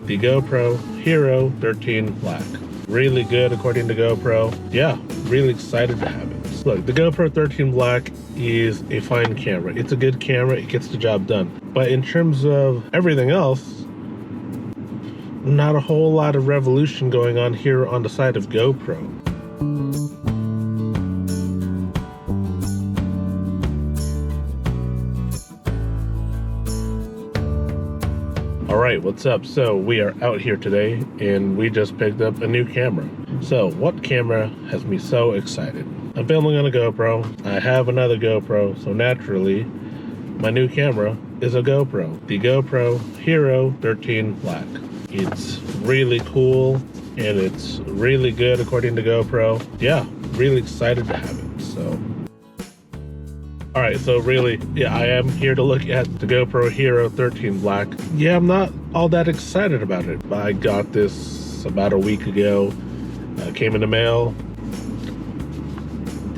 the GoPro Hero 13 Black. Really good according to GoPro. Yeah, really excited to have it. Look, the GoPro 13 Black is a fine camera. It's a good camera, it gets the job done. But in terms of everything else, not a whole lot of revolution going on here on the side of GoPro. Alright, what's up? So we are out here today and we just picked up a new camera. So what camera has me so excited? I'm filming on a GoPro. I have another GoPro, so naturally my new camera is a GoPro. The GoPro Hero 13 Black. It's really cool and it's really good according to GoPro. Yeah, really excited to have it. So alright, so really, yeah, I am here to look at the GoPro Hero 13 Black. Yeah, I'm not all that excited about it. I got this about a week ago. Came in the mail.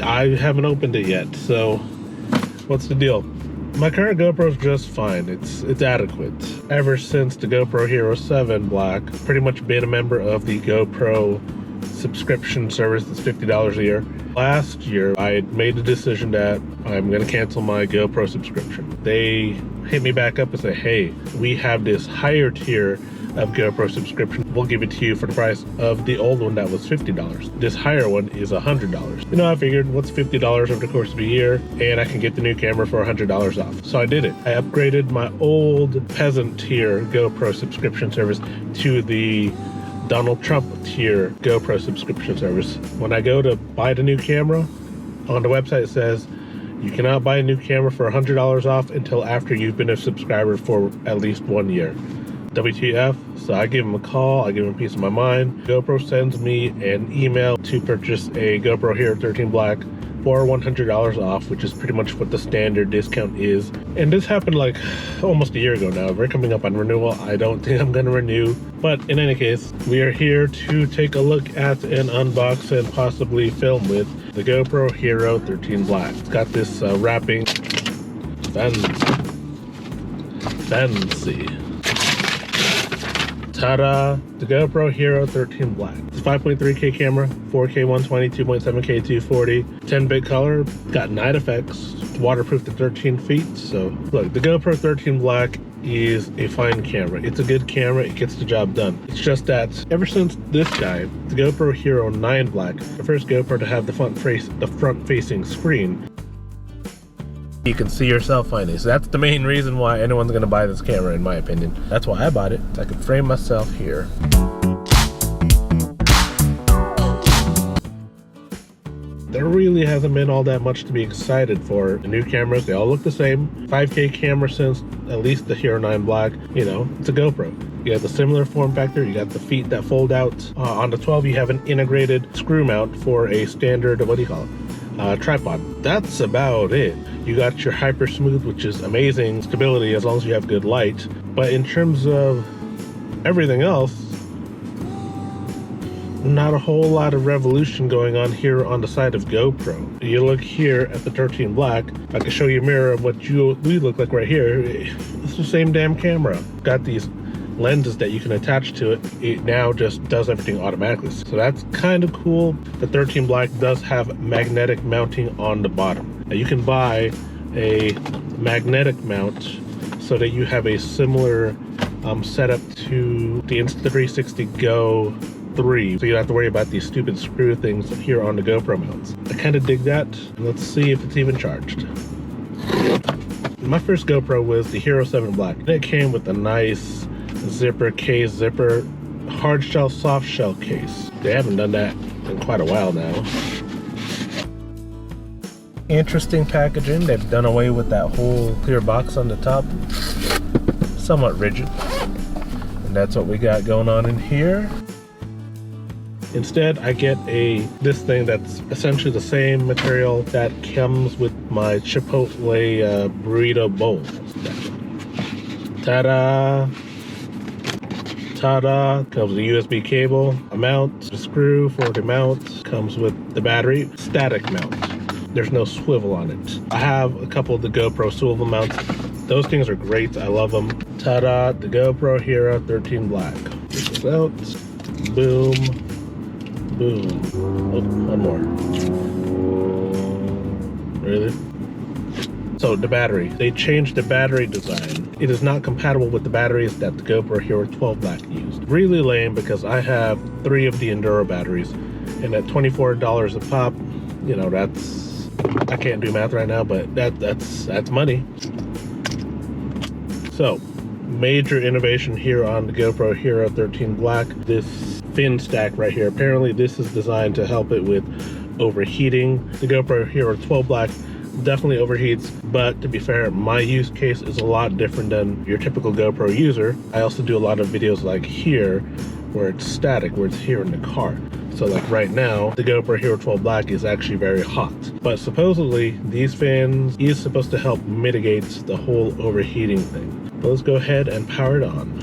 I haven't opened it yet, so what's the deal? My current GoPro is just fine. It's adequate. Ever since the GoPro Hero 7 Black, pretty much been a member of the GoPro subscription service that's $50 a year. Last year, I made the decision that I'm going to cancel my GoPro subscription. They hit me back up and said, hey, we have this higher tier of GoPro subscription. We'll give it to you for the price of the old one that was $50. This higher one is $100. You know, I figured what's $50 over the course of a year, and I can get the new camera for $100 off. So I did it. I upgraded my old peasant tier GoPro subscription service to the Donald Trump tier GoPro subscription service. When I go to buy the new camera, on the website it says you cannot buy a new camera for $100 off until after you've been a subscriber for at least 1 year. WTF? So I give them a call, I give them a piece of my mind. GoPro sends me an email to purchase a GoPro Hero 13 Black for $100 off, which is pretty much what the standard discount is. And this happened like almost a year ago now. We're coming up on renewal. I don't think I'm gonna renew, but in any case, we are here to take a look at and unbox and possibly film with the GoPro Hero 13 Black. It's got this wrapping fancy. Ta-da! The GoPro Hero 13 Black. It's a 5.3K camera, 4K 120, 2.7K 240, 10-bit color, got night effects, waterproof to 13 feet. So look, the GoPro 13 Black is a fine camera. It's a good camera, it gets the job done. It's just that ever since this guy, the GoPro Hero 9 Black, the first GoPro to have the front-facing screen, you can see yourself finally. So that's the main reason why anyone's gonna buy this camera, in my opinion. That's why I bought it, so I could frame myself here. There really hasn't been all that much to be excited for. The new cameras, they all look the same. 5K camera since at least the Hero 9 Black, you know, it's a GoPro. You have the similar form factor, you got the feet that fold out. On the 12, you have an integrated screw mount for a standard, what do you call it? Tripod. That's about it. You got your hyper smooth, which is amazing stability as long as you have good light. But in terms of everything else, not a whole lot of revolution going on here on the side of GoPro. You look here at the 13 Black, I can show you a mirror of what we look like right here. It's the same damn camera. Got these lenses that you can attach to it. It now just does everything automatically. So that's kind of cool. The 13 Black does have magnetic mounting on the bottom. Now you can buy a magnetic mount so that you have a similar setup to the Insta360 Go 3. So you don't have to worry about these stupid screw things here on the GoPro mounts. I kind of dig that. Let's see if it's even charged. My first GoPro was the Hero 7 Black. And it came with a nice zipper case, hard shell, soft shell case. They haven't done that in quite a while now. Interesting packaging. They've done away with that whole clear box on the top. Somewhat rigid. And that's what we got going on in here. Instead, I get this thing that's essentially the same material that comes with my Chipotle burrito bowl. Ta-da! Ta-da! Comes with a USB cable, a mount, a screw for the mount, comes with the battery, static mount. There's no swivel on it. I have a couple of the GoPro swivel mounts. Those things are great, I love them. Ta-da! The GoPro Hero 13 Black. Take this out. Boom. Boom. Oh, one more. Really? So the battery. They changed the battery design. It is not compatible with the batteries that the GoPro Hero 12 Black used. Really lame, because I have 3 of the Enduro batteries, and at $24 a pop, you know, that's, I can't do math right now, but that's money. So, major innovation here on the GoPro Hero 13 Black. This fin stack right here. Apparently this is designed to help it with overheating. The GoPro Hero 12 Black definitely overheats, but to be fair, my use case is a lot different than your typical GoPro user. I also do a lot of videos like here where it's static, where it's here in the car. So like right now, the GoPro Hero 12 Black is actually very hot. But supposedly, these fans is supposed to help mitigate the whole overheating thing. But let's go ahead and power it on.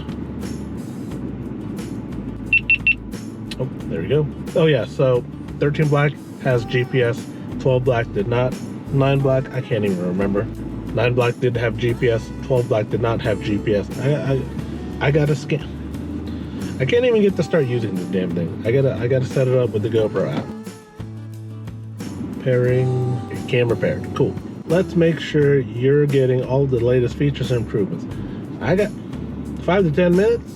Oh, there we go. Oh yeah, so 13 Black has GPS, 12 Black did not. 9 Black, I can't even remember. 9 Black did have GPS, 12 Black did not have GPS. I gotta scan. I can't even get to start using this damn thing. I gotta set it up with the GoPro app. Pairing, camera paired, cool. Let's make sure you're getting all the latest features and improvements. I got 5 to 10 minutes.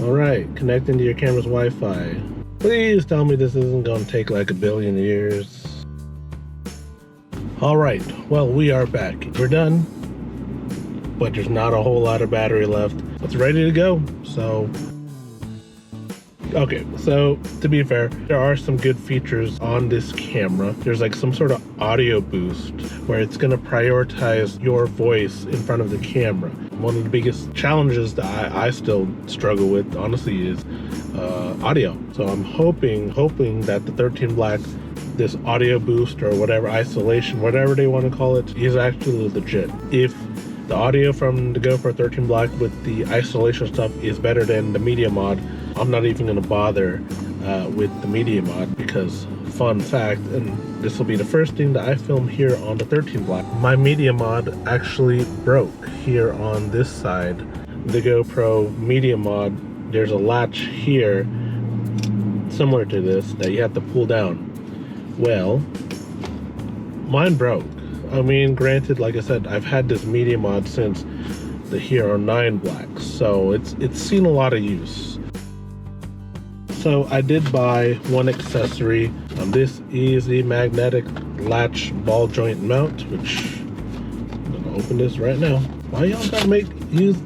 All right, connecting to your camera's Wi-Fi. Please tell me this isn't gonna take like a billion years. All right, well, we are back. We're done, but there's not a whole lot of battery left. It's ready to go, so. Okay, so to be fair, there are some good features on this camera. There's like some sort of audio boost where it's gonna prioritize your voice in front of the camera. One of the biggest challenges that I still struggle with, honestly, is audio. So I'm hoping that the 13 Black, this audio boost or whatever, isolation, whatever they want to call it, is actually legit. If the audio from the GoPro 13 Black with the isolation stuff is better than the media mod, I'm not even going to bother with the media mod, because fun fact, and this will be the first thing that I film here on the 13 Black, my media mod actually broke here on this side. The GoPro media mod, there's a latch here similar to this that you have to pull down. Well, mine broke. I mean, granted, like I said, I've had this media mod since the Hero 9 Black, so it's seen a lot of use. So I did buy one accessory. This is the magnetic latch ball joint mount, which I'm gonna open this right now. Why y'all gotta use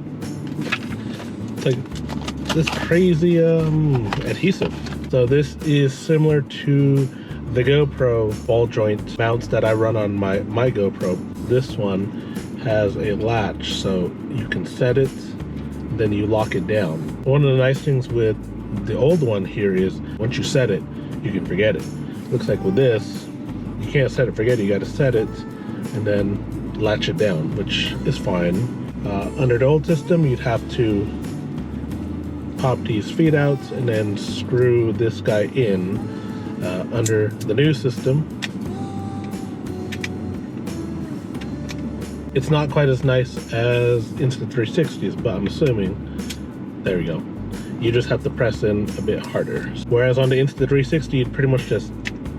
like this crazy adhesive? So this is similar to the GoPro ball joint mounts that I run on my GoPro. This one has a latch, so you can set it, then you lock it down. One of the nice things with the old one here is once you set it, you can forget it. Looks like with this, you can't set it, forget it. You got to set it and then latch it down, which is fine. Under the old system, you'd have to pop these feet out and then screw this guy in. Under the new system, it's not quite as nice as Insta360s, but I'm assuming, there we go. You just have to press in a bit harder. Whereas on the Insta360, you'd pretty much just,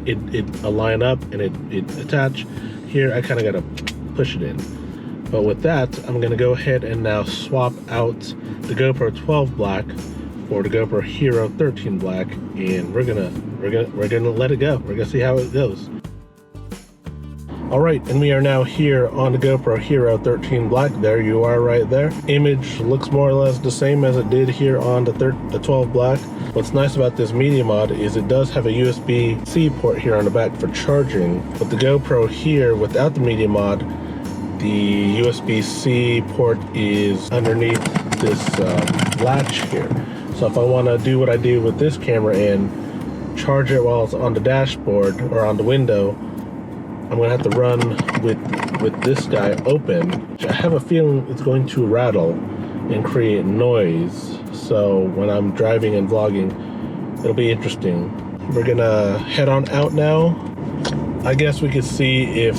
it align up and it attach. Here, I kind of got to push it in. But with that, I'm gonna go ahead and now swap out the GoPro 12 Black for the GoPro Hero 13 Black, and we're gonna let it go. We're gonna see how it goes. All right, and we are now here on the GoPro Hero 13 Black. There you are right there. Image looks more or less the same as it did here on the 12 Black. What's nice about this media mod is it does have a USB-C port here on the back for charging, but the GoPro here without the media mod, the USB-C port is underneath this latch here. So if I want to do what I do with this camera and charge it while it's on the dashboard or on the window, I'm gonna have to run with this guy open. I have a feeling it's going to rattle and create noise. So when I'm driving and vlogging, it'll be interesting. We're gonna head on out now. I guess we could see if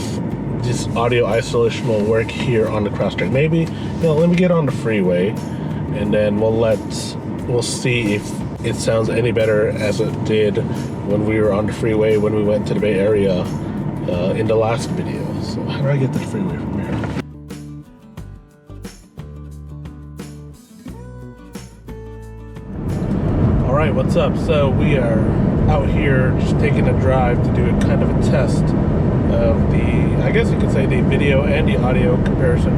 this audio isolation will work here on the crosstrack. Maybe, let me get on the freeway and then we'll let we'll see if it sounds any better as it did when we were on the freeway when we went to the Bay Area in the last video. So how do I get to the freeway from here? Alright, what's up? So we are out here just taking a drive to do a kind of a test of the, I guess you could say, the video and the audio comparison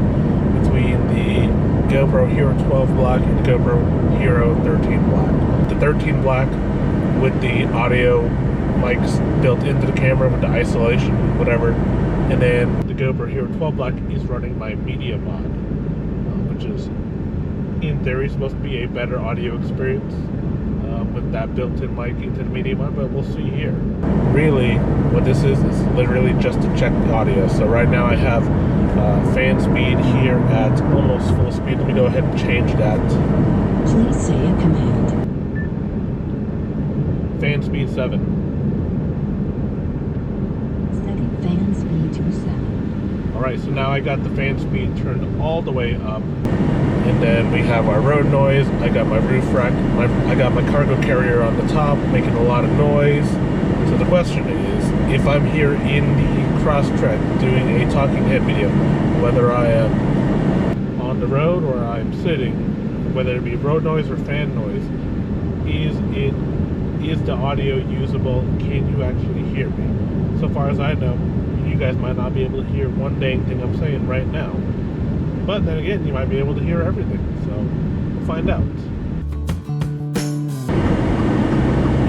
between the GoPro Hero 12 Black and the GoPro Hero 13 Black. The 13 Black with the audio mics built into the camera with the isolation, whatever, and then the GoPro Hero 12 Black is running my media mod, which is in theory supposed to be a better audio experience with that built-in mic into the media mod, but we'll see here. Really, what this is literally just to check the audio. So right now I have fan speed here at almost full speed. Let me go ahead and change that. Please say a command. Fan speed 7. Setting fan speed to 7. Alright, so now I got the fan speed turned all the way up. And then we have our road noise. I got my roof rack. I got my cargo carrier on the top making a lot of noise. So the question is, if I'm here in the cross-trek doing a talking head video, whether I am on the road or I'm sitting, whether it be road noise or fan noise, is the audio usable? Can you actually hear me? So far as I know, you guys might not be able to hear one dang thing I'm saying right now. But then again, you might be able to hear everything. So we'll find out.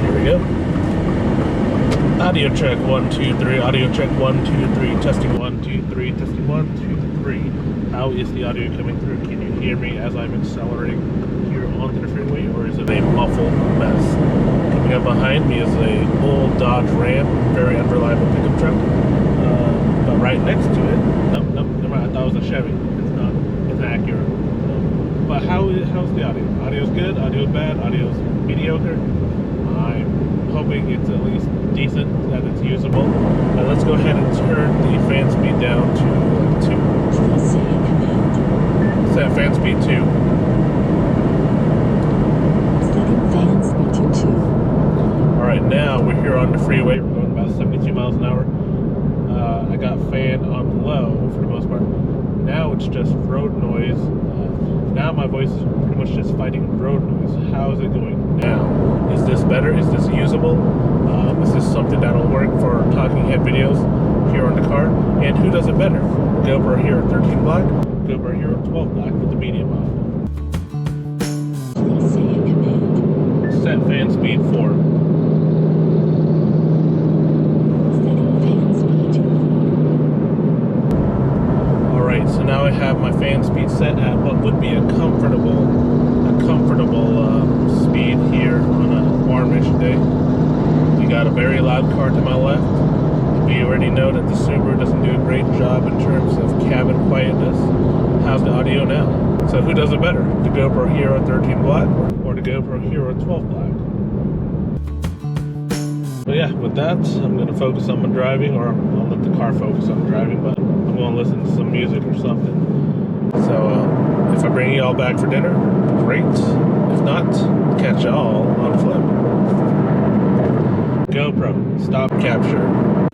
Here we go. Audio check 1 2 3. Audio check 1 2 3. Testing 1 2 3. Testing 1 2 3. How is the audio coming through? Can you hear me as I'm accelerating here onto the freeway, or is it a muffled mess? Coming up behind me is a old Dodge Ram, very unreliable pickup truck. But right next to it, nope, never mind. I thought it was a Chevy. It's not. It's an Acura. But how's the audio? Audio's good. Audio's bad. Audio's mediocre. I'm hoping it's at least decent, that it's usable. Let's go ahead and turn the fan speed down to 2. Please say a command. Set fan speed 2. Setting fan speed to 2. Alright, now we're here on the freeway. We're going about 72 miles an hour. I got fan on low for the most part. Now it's just road noise. Now my voice is pretty much just fighting road noise. How is it going now? Is this better? Is this usable? Is this something that'll work for talking head videos here on the car? And who does it better? GoPro Hero 13 Black, GoPro Hero 12 Black with the media mod. Please say a command. Set fan speed 4. Setting fan speed to 4. Alright, so now I have my fan speed set at what would be a comfortable speed here on a warmish day. We got a very loud car to my left. We already know that the Subaru doesn't do a great job in terms of cabin quietness. How's the audio now? So who does it better? The GoPro Hero 13 Black or the GoPro Hero 12 Black? But yeah, with that, I'm going to focus on my driving, or I'll let the car focus on driving, but I'm going to listen to some music or something. So if I bring y'all back for dinner, great. If not, catch y'all on flip. GoPro, stop capture.